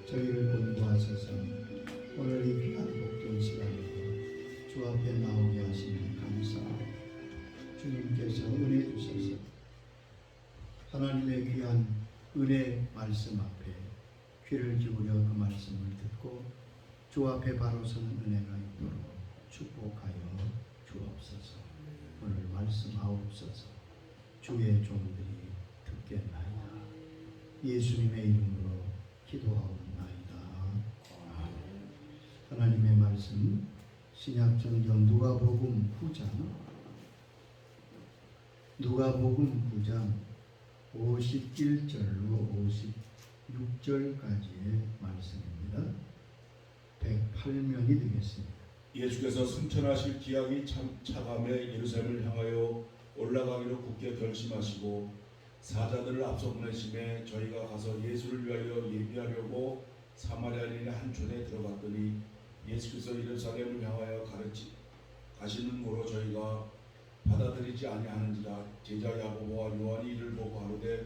저희를 권고하소서. 오늘 이 귀한 복된 시간에 주 앞에 나오게 하시니 감사하고 주님께서 은혜 주셔서 하나님의 귀한 은혜 말씀 앞에 귀를 기울여 그 말씀을 듣고 주 앞에 바로 서는 은혜가 있도록 축복하여 주옵소서. 오늘 말씀하옵소서. 주의 종들이 듣겠나이다. 예수님의 이름으로 기도하옵나이다. 아멘. 하나님의 말씀 신약성경 누가복음 9장 51절로 56절까지의 말씀입니다. 108면이 되겠습니다. 예수께서 승천하실 기약이 차감해 예루살렘을 향하여 올라가기로 굳게 결심하시고 사자들을 앞서 보내심에 저희가 가서 예수를 위하여 예비하려고 사마리아인의 한 촌에 들어갔더니 예수께서 예루살렘을 향하여 가시는 고로 저희가 받아들이지 아니하는지라. 제자 야고보와 요한이 이를 보고 가로되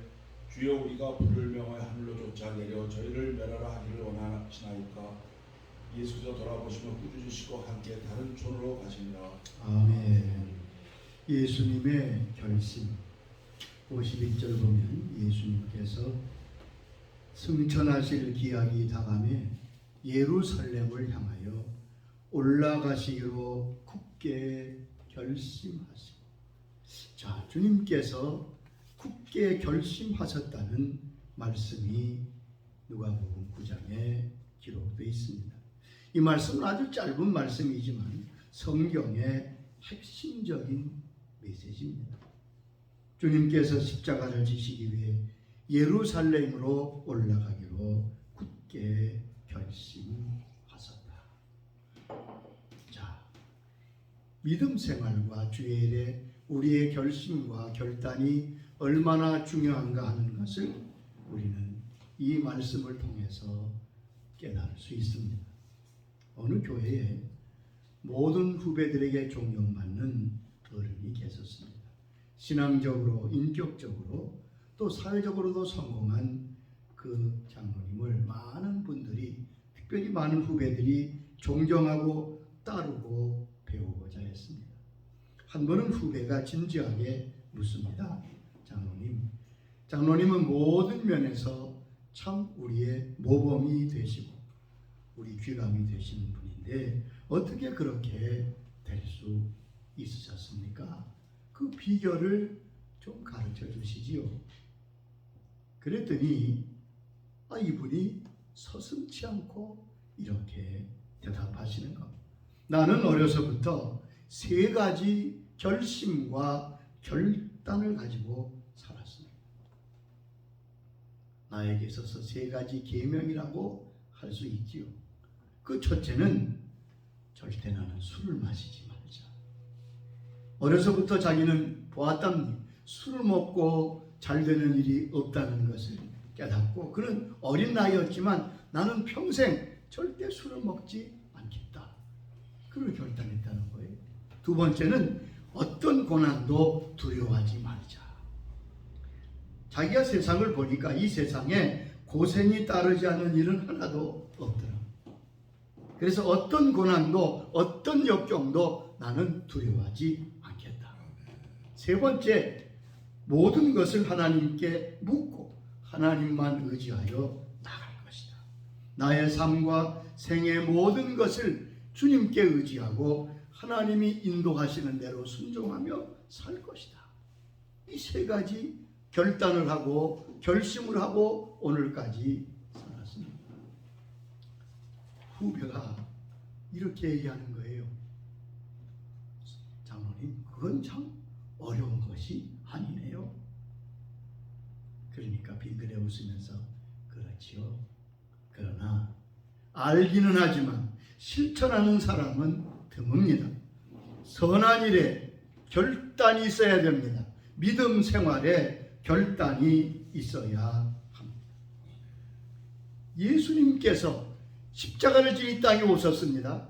주여 우리가 불을 명하여 하늘로 쫓아 내려 저희를 멸하라 하기를 원하시나이까. 예수께서 돌아보시며 꾸짖으시고 함께 다른 촌으로 가시니라. 아멘. 예수님의 결심 51절 보면 예수님께서 승천하실 기약이 다가매 예루살렘을 향하여 올라가시기로 굳게 결심하시고, 자, 주님께서 굳게 결심하셨다는 말씀이 누가복음 9장에 기록되어 있습니다. 이 말씀은 아주 짧은 말씀이지만 성경의 핵심적인 메시지입니다. 주님께서 십자가를 지시기 위해 예루살렘으로 올라가기로 굳게 결심하셨다. 자, 믿음 생활과 주의 일에 우리의 결심과 결단이 얼마나 중요한가 하는 것을 우리는 이 말씀을 통해서 깨달을 수 있습니다. 어느 교회에 모든 후배들에게 존경받는 어른이 계셨습니다. 신앙적으로, 인격적으로, 또 사회적으로도 성공한 그 장로님을 많은 분들이, 특별히 많은 후배들이 존경하고 따르고 배우고자 했습니다. 한 번은 후배가 진지하게 묻습니다. 장로님은 모든 면에서 참 우리의 모범이 되시고 우리 귀감이 되시는 분인데 어떻게 그렇게 될 수 있으셨습니까? 그 비결을 좀 가르쳐 주시지요. 그랬더니 이분이 서슴지 않고 이렇게 대답하시는 겁니다. 나는 어려서부터 세 가지 결심과 결단을 가지고 살았습니다. 나에게 있어서 세 가지 계명이라고 할 수 있지요. 그 첫째는 절대 나는 술을 마시지 말자. 어려서부터 자기는 보았답니다. 술을 먹고 잘 되는 일이 없다는 것을 깨닫고 그는 어린 나이였지만 나는 평생 절대 술을 먹지 않겠다. 그걸 결단했다는 거예요. 두 번째는 어떤 고난도 두려워하지 말자. 자기가 세상을 보니까 이 세상에 고생이 따르지 않는 일은 하나도 없더라. 그래서 어떤 고난도 어떤 역경도 나는 두려워하지 않겠다. 세 번째, 모든 것을 하나님께 묻고 하나님만 의지하여 나갈 것이다. 나의 삶과 생의 모든 것을 주님께 의지하고 하나님이 인도하시는 대로 순종하며 살 것이다. 이 세 가지 결단을 하고 결심을 하고 오늘까지 살았습니다. 후배가 이렇게 얘기하는 거예요. 장로님, 그건 참 어려운 것이 아니네요. 그러니까 빙그레 웃으면서 그렇지요. 그러나 알기는 하지만 실천하는 사람은 드뭅니다. 선한 일에 결단이 있어야 됩니다. 믿음 생활에 결단이 있어야 합니다. 예수님께서 십자가를 지니 땅에 오셨습니다.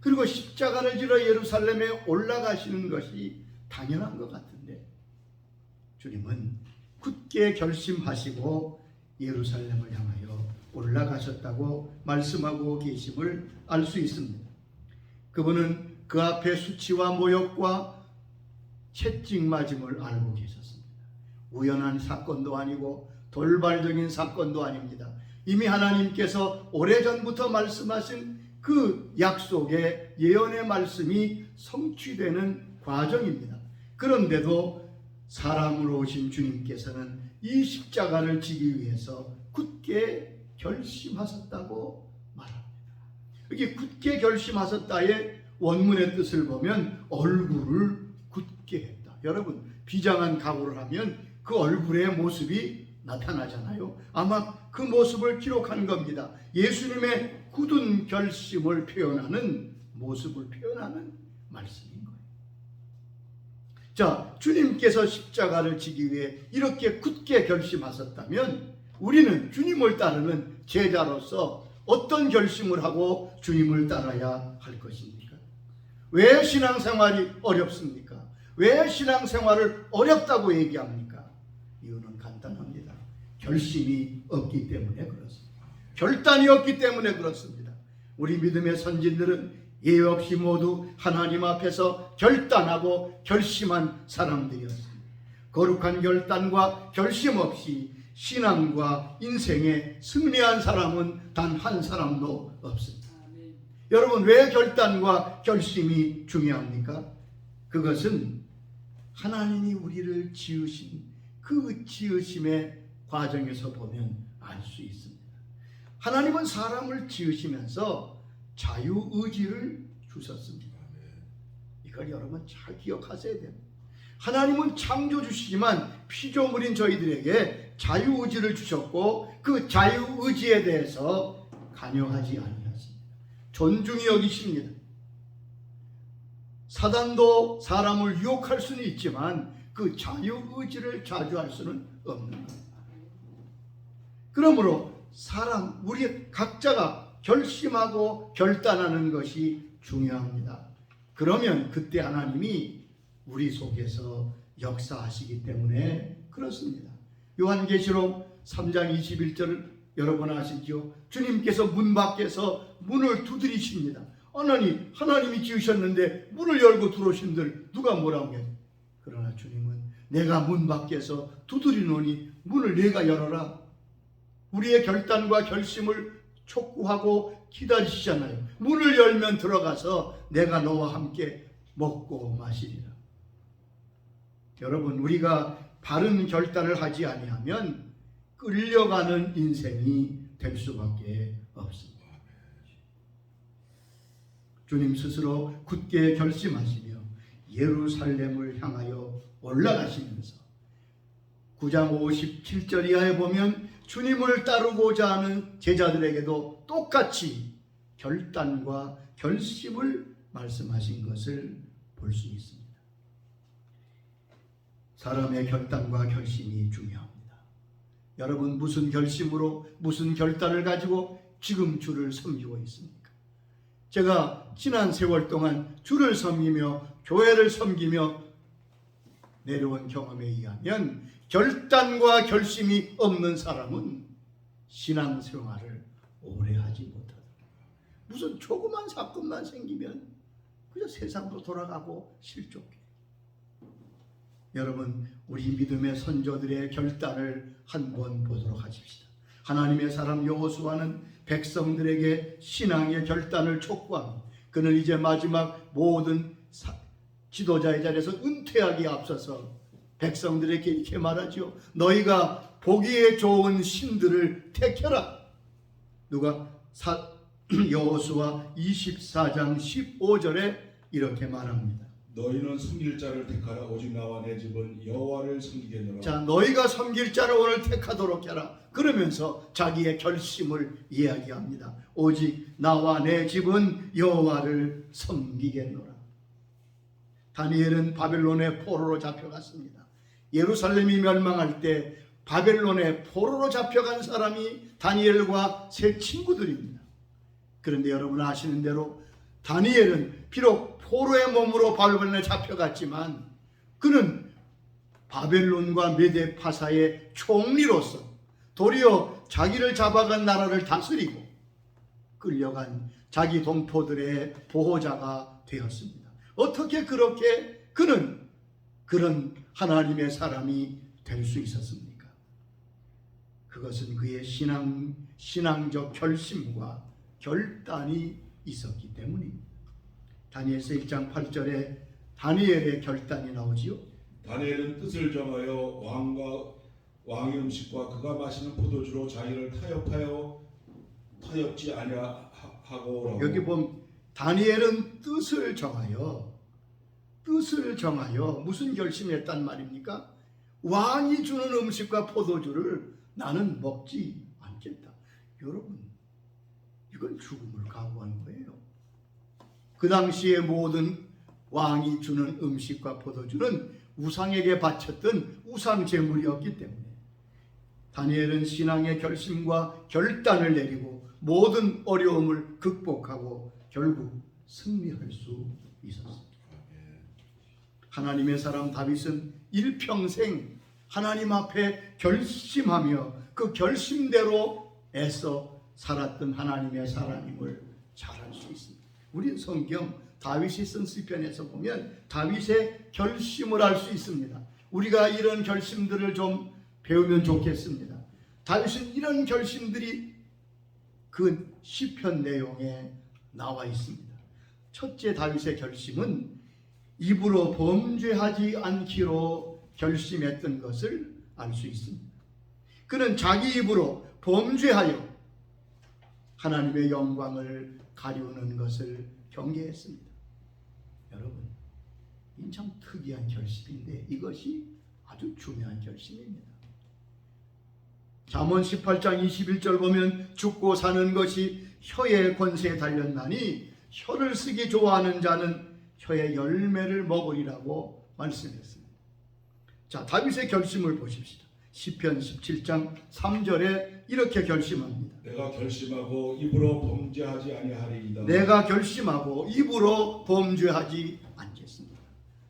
그리고 십자가를 지러 예루살렘에 올라가시는 것이 당연한 것 같은데 주님은 굳게 결심하시고 예루살렘을 향하여 올라가셨다고 말씀하고 계심을 알 수 있습니다. 그분은 그 앞에 수치와 모욕과 채찍 맞음을 알고 계셨습니다. 우연한 사건도 아니고 돌발적인 사건도 아닙니다. 이미 하나님께서 오래전부터 말씀하신 그 약속의 예언의 말씀이 성취되는 과정입니다. 그런데도 사람으로 오신 주님께서는 이 십자가를 지기 위해서 굳게 결심하셨다고 말합니다. 여기 굳게 결심하셨다의 원문의 뜻을 보면 얼굴을 굳게 했다. 여러분, 비장한 각오를 하면 그 얼굴의 모습이 나타나잖아요. 아마 그 모습을 기록한 겁니다. 예수님의 굳은 결심을 표현하는 모습을 표현하는 말씀인 거예요. 자, 주님께서 십자가를 지기 위해 이렇게 굳게 결심하셨다면 우리는 주님을 따르는 제자로서 어떤 결심을 하고 주님을 따라야 할 것입니까? 왜 신앙생활이 어렵습니까? 왜 신앙생활을 어렵다고 얘기합니까? 이유는 간단합니다. 결심이 없기 때문에 그렇습니다. 결단이 없기 때문에 그렇습니다. 우리 믿음의 선진들은 예외 없이 모두 하나님 앞에서 결단하고 결심한 사람들이었습니다. 거룩한 결단과 결심 없이 신앙과 인생에 승리한 사람은 단 한 사람도 없습니다. 여러분, 왜 결단과 결심이 중요합니까? 그것은 하나님이 우리를 지으신 그 지으심의 과정에서 보면 알 수 있습니다. 하나님은 사람을 지으시면서 자유의지를 주셨습니다. 이걸 여러분 잘 기억하셔야 됩니다. 하나님은 창조주시지만 피조물인 저희들에게 자유의지를 주셨고 그 자유의지에 대해서 관여하지 아니하십니다. 존중히 여기십니다. 사단도 사람을 유혹할 수는 있지만 그 자유의지를 자주할 수는 없는 겁니다. 그러므로 우리 각자가 결심하고 결단하는 것이 중요합니다. 그러면 그때 하나님이 우리 속에서 역사하시기 때문에 그렇습니다. 요한계시록 3장 21절을 여러분 아시죠? 주님께서 문 밖에서 문을 두드리십니다. 하나님이 지으셨는데 문을 열고 들어오신들 누가 뭐라고 해요? 그러나 주님은 내가 문 밖에서 두드리노니 문을 내가 열어라. 우리의 결단과 결심을 촉구하고 기다리시잖아요. 문을 열면 들어가서 내가 너와 함께 먹고 마시리라. 여러분, 우리가 바른 결단을 하지 아니하면 끌려가는 인생이 될 수밖에 없습니다. 주님 스스로 굳게 결심하시며 예루살렘을 향하여 올라가시면서 9장 57절 이하에 보면 주님을 따르고자 하는 제자들에게도 똑같이 결단과 결심을 말씀하신 것을 볼 수 있습니다. 사람의 결단과 결심이 중요합니다. 여러분, 무슨 결심으로 무슨 결단을 가지고 지금 주를 섬기고 있습니까? 제가 지난 세월 동안 주를 섬기며 교회를 섬기며 내려온 경험에 의하면 결단과 결심이 없는 사람은 신앙생활을 오래 하지 못하더라. 무슨 조그만 사건만 생기면 그저 세상도 돌아가고 실족해. 여러분, 우리 믿음의 선조들의 결단을 한번 보도록 하십시다. 하나님의 사람 여호수아는 백성들에게 신앙의 결단을 촉구합니다. 그는 이제 마지막 모든 지도자의 자리에서 은퇴하기에 앞서서 백성들에게 이렇게 말하죠. 너희가 보기에 좋은 신들을 택해라. 여호수아 24장 15절에 이렇게 말합니다. 너희는 섬길 자를 택하라. 오직 나와 내 집은 여호와를 섬기겠노라. 자, 너희가 섬길 자를 오늘 택하도록 해라. 그러면서 자기의 결심을 이야기합니다. 오직 나와 내 집은 여호와를 섬기겠노라. 다니엘은 바벨론의 포로로 잡혀갔습니다. 예루살렘이 멸망할 때 바벨론의 포로로 잡혀간 사람이 다니엘과 세 친구들입니다. 그런데 여러분 아시는 대로 다니엘은 비록 포로의 몸으로 바벨론에 잡혀갔지만 그는 바벨론과 메데 파사의 총리로서 도리어 자기를 잡아간 나라를 다스리고 끌려간 자기 동포들의 보호자가 되었습니다. 어떻게 그렇게 그는 그런 하나님의 사람이 될 수 있었습니까? 그것은 그의 신앙적 결심과 결단이 있었기 때문입니다. 다니엘서 1장 8절에 다니엘의 결단이 나오지요. 다니엘은 뜻을 정하여 왕의 음식과 그가 마시는 포도주로 자기를 타협지 아니하고 여기 보면 다니엘은 뜻을 정하여 무슨 결심했단 말입니까? 왕이 주는 음식과 포도주를 나는 먹지 않겠다. 여러분, 이건 죽음을 각오한 거예요. 그 당시에 모든 왕이 주는 음식과 포도주는 우상에게 바쳤던 우상 제물이었기 때문에 다니엘은 신앙의 결심과 결단을 내리고 모든 어려움을 극복하고 결국 승리할 수 있었습니다. 하나님의 사람 다윗은 일평생 하나님 앞에 결심하며 그 결심대로 애써 살았던 하나님의 사람임을 잘 알 수 있습니다. 우린 성경 다윗이 쓴 시편에서 보면 다윗의 결심을 알 수 있습니다. 우리가 이런 결심들을 좀 배우면 좋겠습니다. 다윗은 이런 결심들이 그 시편 내용에 나와 있습니다. 첫째, 다윗의 결심은 입으로 범죄하지 않기로 결심했던 것을 알 수 있습니다. 그는 자기 입으로 범죄하여 하나님의 영광을 가리우는 것을 경계했습니다. 여러분, 이 참 특이한 결심인데 이것이 아주 중요한 결심입니다. 잠언 18장 21절 보면 죽고 사는 것이 혀의 권세에 달렸나니 혀를 쓰기 좋아하는 자는 혀의 열매를 먹으리라고 말씀했습니다. 자, 다윗의 결심을 보십시다. 시편 17장 3절에 이렇게 결심합니다. 내가 결심하고 입으로 범죄하지 아니하리이다. 내가 결심하고 입으로 범죄하지 않겠습니다.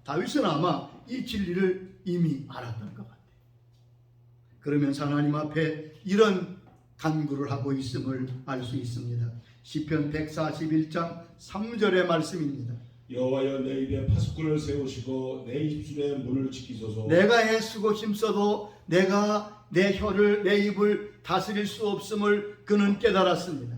다윗은 아마 이 진리를 이미 알았던 것 같아요. 그러면서 하나님 앞에 이런 간구를 하고 있음을 알 수 있습니다. 시편 141장 3절의 말씀입니다. 여호와여 내 입에 파수꾼을 세우시고 내 입술에 문을 지키소서. 내가 애쓰고 힘써도 내가 내 혀를 내 입을 다스릴 수 없음을 그는 깨달았습니다.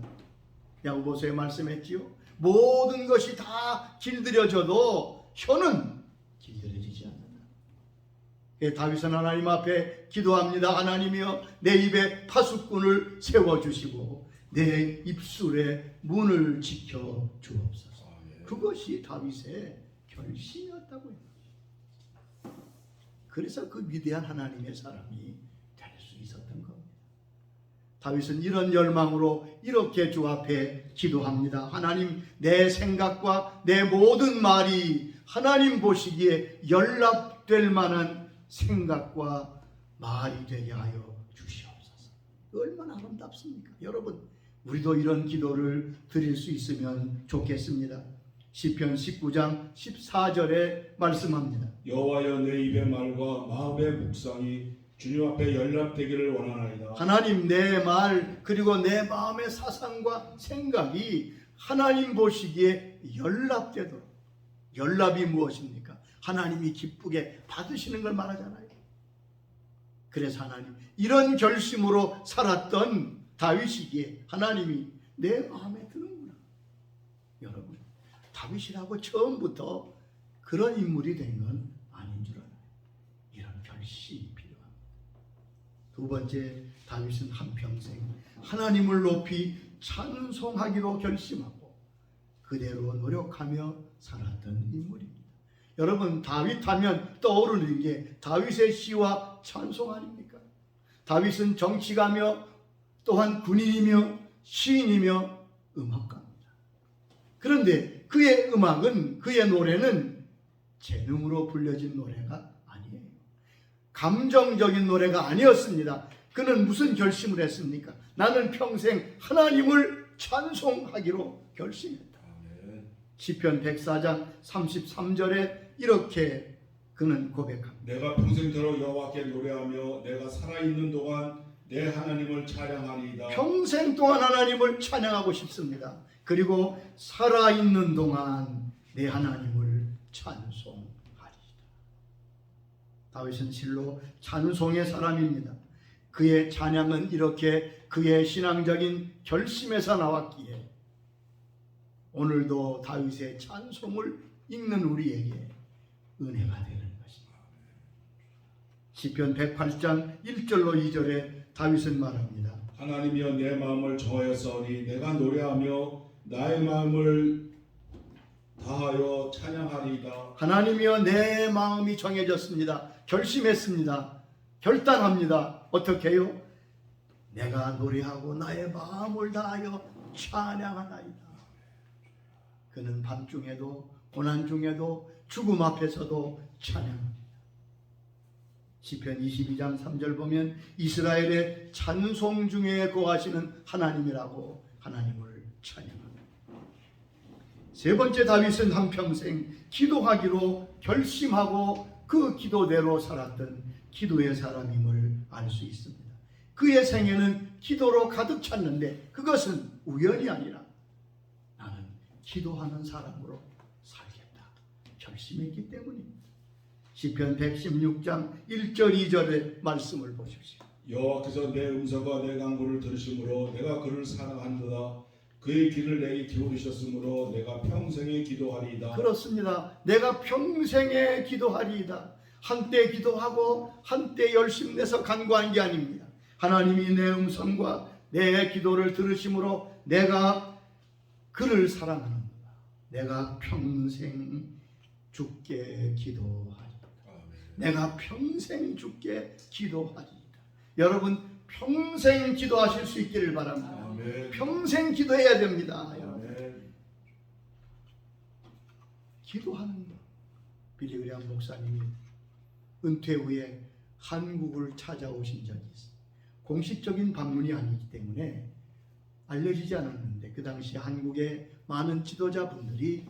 야고보서에 말씀했지요. 모든 것이 다 길들여져도 혀는 길들여지지 않는다. 다윗은 하나님 앞에 기도합니다. 하나님이여 내 입에 파수꾼을 세워주시고 내 입술에 문을 지켜 주옵소서. 그것이 다윗의 결심이었다고요. 그래서 그 위대한 하나님의 사람이 될 수 있었던 겁니다. 다윗은 이런 열망으로 이렇게 주 앞에 기도합니다. 하나님, 내 생각과 내 모든 말이 하나님 보시기에 연락될 만한 생각과 말이 되게 하여 주시옵소서. 얼마나 아름답습니까? 여러분, 우리도 이런 기도를 드릴 수 있으면 좋겠습니다. 시편 19장 14절에 말씀합니다. 여호와여 내 입의 말과 마음의 묵상이 주님 앞에 연락되기를 원하나이다. 하나님, 내 말 그리고 내 마음의 사상과 생각이 하나님 보시기에 연락되도록. 연락이 무엇입니까? 하나님이 기쁘게 받으시는 걸 말하잖아요. 그래서 하나님, 이런 결심으로 살았던 다윗이기에 하나님이 내 마음에 드는구나. 여러분, 다윗이라고 처음부터 그런 인물이 된 건 아닌 줄 알아요. 이런 결심이 필요합니다. 두 번째, 다윗은 한평생 하나님을 높이 찬송하기로 결심하고 그대로 노력하며 살았던 인물입니다. 여러분, 다윗 하면 떠오르는 게 다윗의 시와 찬송 아닙니까? 다윗은 정치가며 또한 군인이며 시인이며 음악가입니다. 그런데 그의 음악은, 그의 노래는 재능으로 불려진 노래가 아니에요. 감정적인 노래가 아니었습니다. 그는 무슨 결심을 했습니까? 나는 평생 하나님을 찬송하기로 결심했다. 시편 104장 33절에 이렇게 그는 고백합니다. 내가 평생토록 여호와께 노래하며 내가 살아있는 동안 내 하나님을 찬양하리이다. 평생 동안 하나님을 찬양하고 싶습니다. 그리고 살아있는 동안 내 하나님을 찬송하리이다. 다윗은 실로 찬송의 사람입니다. 그의 찬양은 이렇게 그의 신앙적인 결심에서 나왔기에 오늘도 다윗의 찬송을 읽는 우리에게 은혜가 되는 것입니다. 시편 108장 1절로 2절에 다윗은 말합니다. 하나님이여 내 마음을 정하였사오니 내가 노래하며 나의 마음을 다하여 찬양하리이다. 하나님이여 내 마음이 정해졌습니다. 결심했습니다. 결단합니다. 어떻게 해요? 내가 노래하고 나의 마음을 다하여 찬양하나이다. 그는 밤중에도 고난 중에도 죽음 앞에서도 찬양합니다. 시편 22장 3절 보면 이스라엘의 찬송 중에 거하시는 하나님이라고 하나님을 찬양합니다. 세 번째, 다윗은 한평생 기도하기로 결심하고 그 기도대로 살았던 기도의 사람임을 알 수 있습니다. 그의 생애는 기도로 가득 찼는데 그것은 우연이 아니라 나는 기도하는 사람으로 살겠다 결심했기 때문입니다. 시편 116장 1절 2절의 말씀을 보십시오. 여호와께서 내 음성과 내 간구를 들으심으로 내가 그를 사랑한도다. 그의 귀를 내게 기울이셨으므로 내가 평생에 기도하리이다. 그렇습니다. 내가 평생에 기도하리이다. 한때 기도하고 한때 열심 내서 간구한 게 아닙니다. 하나님이 내 음성과 내 기도를 들으심으로 내가 그를 사랑하는구나. 내가 평생 주께 기도하리이다. 내가 평생 주께 기도하리이다. 여러분 평생 기도하실 수 있기를 바랍니다. 아멘. 평생 기도해야 됩니다. 아멘. 기도하는 것. 빌리 그레이엄 목사님이 은퇴 후에 한국을 찾아오신 적이 있어요. 공식적인 방문이 아니기 때문에 알려지지 않았는데 그 당시 한국의 많은 지도자분들이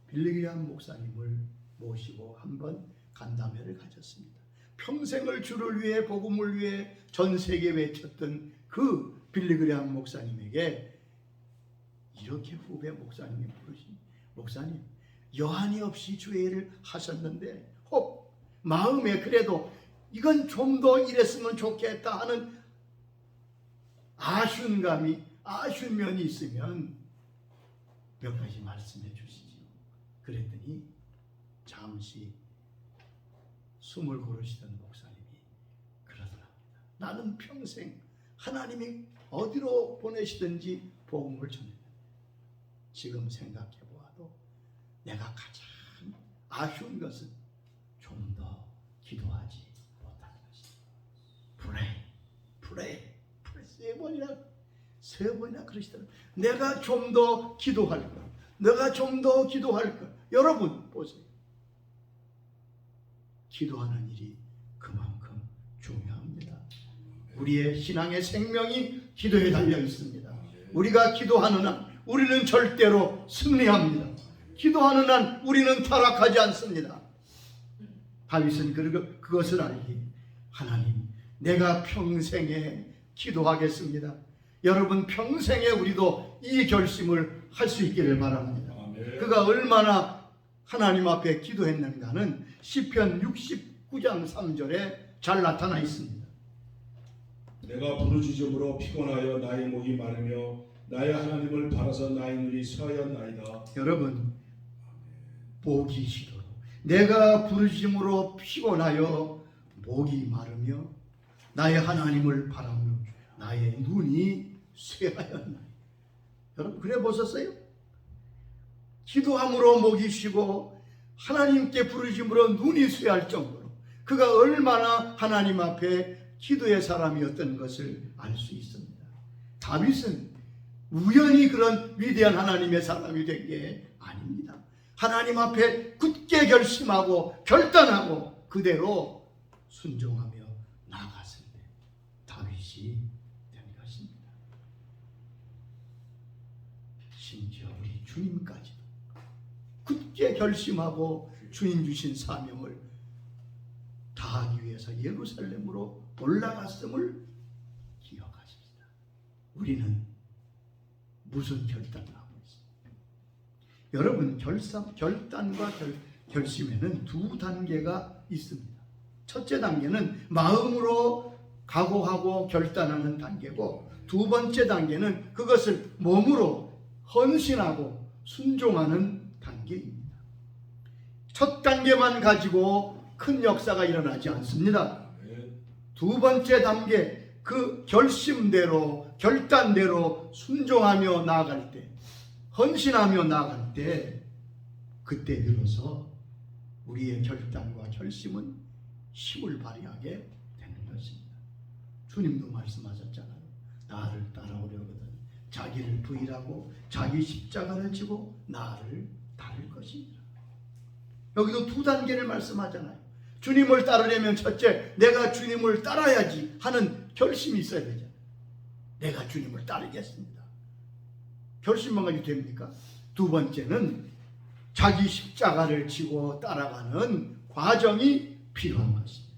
빌리 그레이엄 목사님을 모시고 한번 간담회를 가졌습니다. 평생을 주를 위해 복음을 위해 전 세계 외쳤던 그 빌리 그레이엄 목사님에게 이렇게 후배 목사님이 부르신 목사님 여한이 없이 주의 일을 하셨는데 혹 마음에 그래도 이건 좀 더 이랬으면 좋겠다 하는 아쉬운 면이 있으면 몇 가지 말씀해 주시죠. 그랬더니 잠시 숨을 고르시던 목사님이 그러더랍니다. 나는 평생 하나님이 어디로 보내시든지 복음을 전했다. 지금 생각해 보아도 내가 가장 아쉬운 것은 좀 더 기도하지 못하는 것이다. 프레이 세 번이나 그러시더라고요. 내가 좀 더 기도할 걸. 내가 좀 더 기도할 걸. 여러분 보세요. 기도하는 일이 그만큼 중요합니다. 우리의 신앙의 생명이 기도에 달려 있습니다. 우리가 기도하는 한 우리는 절대로 승리합니다. 기도하는 한 우리는 타락하지 않습니다. 다윗은 그것을 알기에 하나님 내가 평생에 기도하겠습니다. 여러분 평생에 우리도 이 결심을 할 수 있기를 바랍니다. 아멘. 그가 얼마나 하나님 앞에 기도했는가는 시편 69장 3절에 잘 나타나 있습니다. 내가 부르짖음으로 피곤하여 나의 목이 마르며 나의 하나님을 바라서 나의 눈이 쇠하였나이다. 여러분 목이 시도로 내가 부르짖음으로 피곤하여 목이 마르며 나의 하나님을 바라며 나의 눈이 쇠하였나이다. 여러분 그래 보셨어요? 기도함으로 목이 쉬고 하나님께 부르짖음으로 눈이 쇠할 정도로 그가 얼마나 하나님 앞에 기도의 사람이었던 것을 알 수 있습니다. 다윗은 우연히 그런 위대한 하나님의 사람이 된 게 아닙니다. 하나님 앞에 굳게 결심하고 결단하고 그대로 순종하며 나아갔을 때 다윗이 된 것입니다. 심지어 우리 주님까지도 굳게 결심하고 주님 주신 사명을 다하기 위해서 예루살렘으로 올라갔음을 우리는 무슨 결단을 하고 있습니까? 여러분, 결단과 결심에는 두 단계가 있습니다. 첫째 단계는 마음으로 각오하고 결단하는 단계고, 두 번째 단계는 그것을 몸으로 헌신하고 순종하는 단계입니다. 첫 단계만 가지고 큰 역사가 일어나지 않습니다. 두 번째 단계, 그 결심대로 결단대로 순종하며 나아갈 때, 헌신하며 나아갈 때, 그때 비로소 우리의 결단과 결심은 힘을 발휘하게 되는 것입니다. 주님도 말씀하셨잖아요. 나를 따라오려거든 자기를 부인하고 자기 십자가를 지고 나를 따를 것이니라. 여기도 두 단계를 말씀하잖아요. 주님을 따르려면 첫째, 내가 주님을 따라야지 하는 결심이 있어야 되잖아요. 내가 주님을 따르겠습니다. 결심만 가지고 됩니까? 두 번째는 자기 십자가를 지고 따라가는 과정이 필요한 것입니다.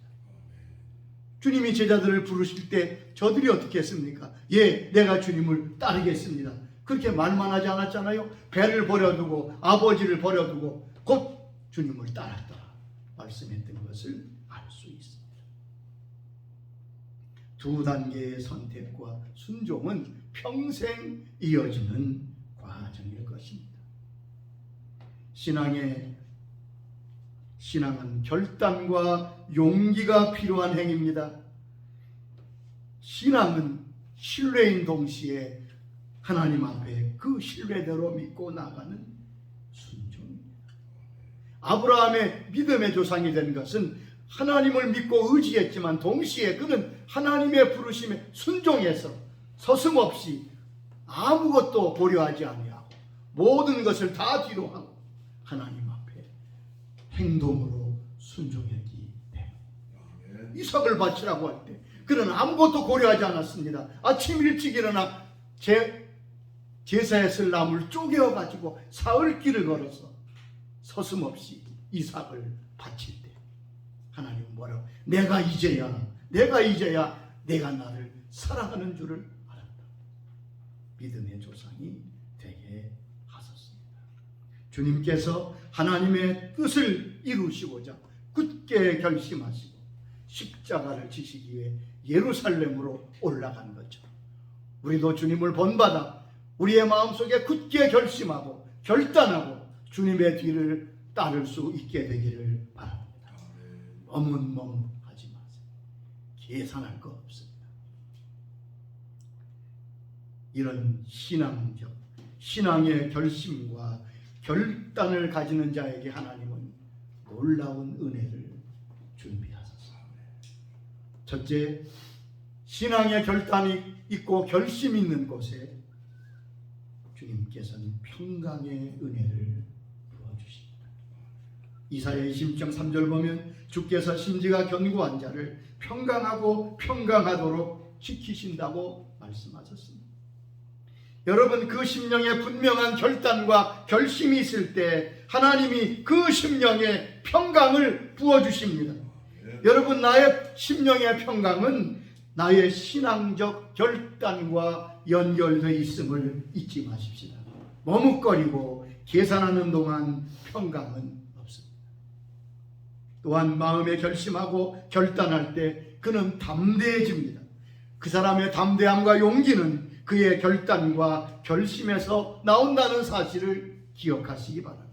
주님이 제자들을 부르실 때 저들이 어떻게 했습니까? 예, 내가 주님을 따르겠습니다. 그렇게 말만 하지 않았잖아요. 배를 버려두고 아버지를 버려두고 곧 주님을 따랐다 말씀했던 것을 알 수 있습니다. 두 단계의 선택과 순종은 평생 이어지는 과정일 것입니다. 신앙은 결단과 용기가 필요한 행위입니다. 신앙은 신뢰인 동시에 하나님 앞에 그 신뢰대로 믿고 나가는 순종입니다. 아브라함의 믿음의 조상이 된 것은 하나님을 믿고 의지했지만 동시에 그는 하나님의 부르심에 순종해서 서슴없이 아무것도 고려하지 아니하고 모든 것을 다 뒤로하고 하나님 앞에 행동으로 순종했기 때문에 이삭을 바치라고 할 때 그는 아무것도 고려하지 않았습니다. 아침 일찍 일어나 제사에 쓸 나무를 쪼개어 가지고 사흘길을 걸어서 서슴없이 이삭을 바칠 때 하나님은 뭐라고? 내가 이제야 내가 나를 사랑하는 줄을 알았다. 믿음의 조상이 되게 하셨습니다. 주님께서 하나님의 뜻을 이루시고자 굳게 결심하시고 십자가를 지시기 위해 예루살렘으로 올라간 거죠. 우리도 주님을 본받아 우리의 마음속에 굳게 결심하고 결단하고 주님의 뒤를 따를 수 있게 되기를 바랍니다. 머뭇머뭇하지 마세요. 계산할 거 없습니다. 이런 신앙의 결심과 결단을 가지는 자에게 하나님은 놀라운 은혜를 준비하셨습니다. 첫째, 신앙의 결단이 있고 결심이 있는 곳에 주님께서는 평강의 은혜를 부어주십니다. 이사야 20장 3절 보면 주께서 심지가 견고한 자를 평강하고 평강하도록 지키신다고 말씀하셨습니다. 여러분, 그 심령에 분명한 결단과 결심이 있을 때 하나님이 그 심령에 평강을 부어주십니다. 여러분, 나의 심령의 평강은 나의 신앙적 결단과 연결되어 있음을 잊지 마십시다. 머뭇거리고 계산하는 동안 평강은 없습니다. 또한 마음에 결심하고 결단할 때 그는 담대해집니다. 그 사람의 담대함과 용기는 그의 결단과 결심에서 나온다는 사실을 기억하시기 바랍니다.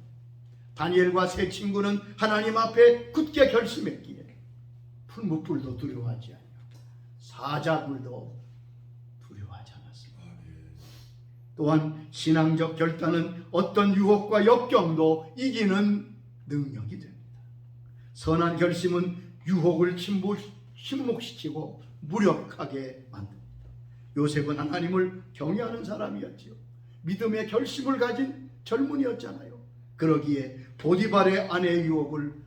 다니엘과 세 친구는 하나님 앞에 굳게 결심했기에 풀무불도 두려워하지 아니하고 사자굴도 두려워하지 않았습니다. 또한 신앙적 결단은 어떤 유혹과 역경도 이기는 능력이 됩니다. 선한 결심은 유혹을 침묵시키고 무력하게 만듭니다. 요셉은 하나님을 경외하는 사람이었지요. 믿음의 결심을 가진 젊은이였잖아요. 그러기에 보디발의 아내의 유혹을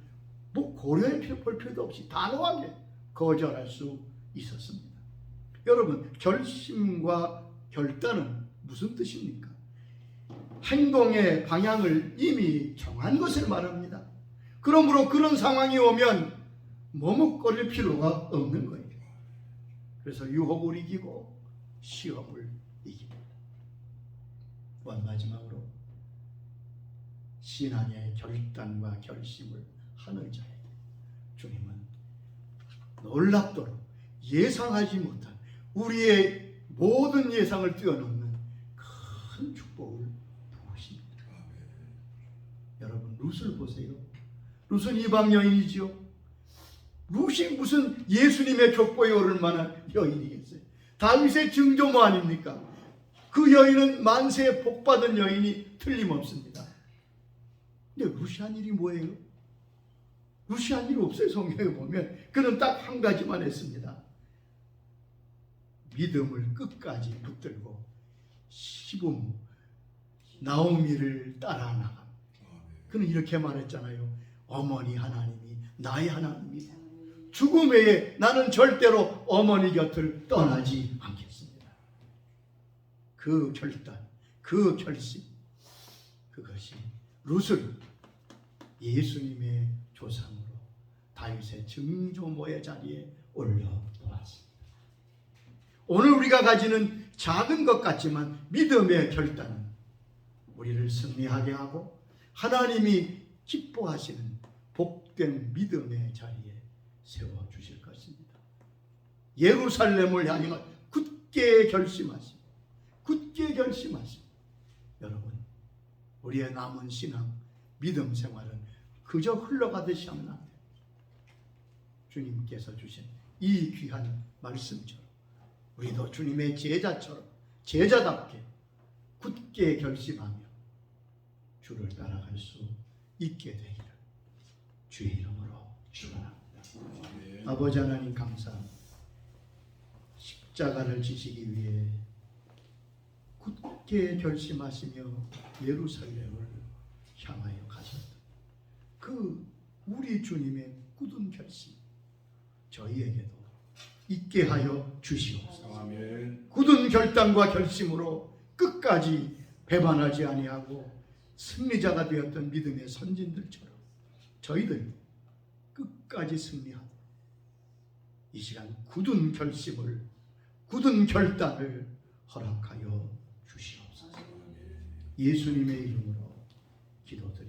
고려해 볼 필요도 없이 단호하게 거절할 수 있었습니다. 여러분, 결심과 결단은 무슨 뜻입니까? 행동의 방향을 이미 정한 것을 말합니다. 그러므로 그런 상황이 오면 머뭇거릴 필요가 없는 거예요. 그래서 유혹을 이기고 시험을 마지막으로 신앙의 결단과 결심을 하는 자에게 주님은 놀랍도록 예상하지 못한 우리의 모든 예상을 뛰어넘는 큰 축복을 부으십니다. 여러분 룻을 보세요. 룻은 이방 여인이지요. 룻이 무슨 예수님의 족보에 오를 만한 여인이겠어요. 다윗의 증조모 아닙니까? 그 여인은 만세에 복받은 여인이 틀림없습니다. 근데 룻이 한 일이 뭐예요? 룻이 한 일이 없어요. 성경에 보면 그는 딱 한 가지만 했습니다. 믿음을 끝까지 붙들고 시부모 나오미를 따라 나가. 그는 이렇게 말했잖아요. 어머니 하나님이 나의 하나님이다. 죽음 외에 나는 절대로 어머니 곁을 떠나지 않겠습니다. 그 결단, 그 결심, 그것이 룻을 예수님의 조상으로 다윗의 증조모의 자리에 올려놓았습니다. 오늘 우리가 가지는 작은 것 같지만 믿음의 결단은 우리를 승리하게 하고 하나님이 기뻐하시는 복된 믿음의 자리에 세워주실 것입니다. 예루살렘을 향해 굳게 결심하시고 여러분 우리의 남은 신앙 믿음 생활은 그저 흘러가듯이 하면 안 돼요. 주님께서 주신 이 귀한 말씀처럼 우리도 주님의 제자처럼 제자답게 굳게 결심하며 주를 따라갈 수 있게 되기를 주의 이름으로 축원합니다. 아버지 하나님 감사합니다. 십자가를 지시기 위해 굳게 결심하시며 예루살렘을 향하여 가셨다. 그 우리 주님의 굳은 결심 저희에게도 있게 하여 주시옵소서. 아멘. 굳은 결단과 결심으로 끝까지 배반하지 아니하고 승리자가 되었던 믿음의 선진들처럼 저희들 끝까지 승리하고 이 시간 굳은 결심을 굳은 결단을 허락하여 주시옵소서. 예수님의 이름으로 기도드립니다.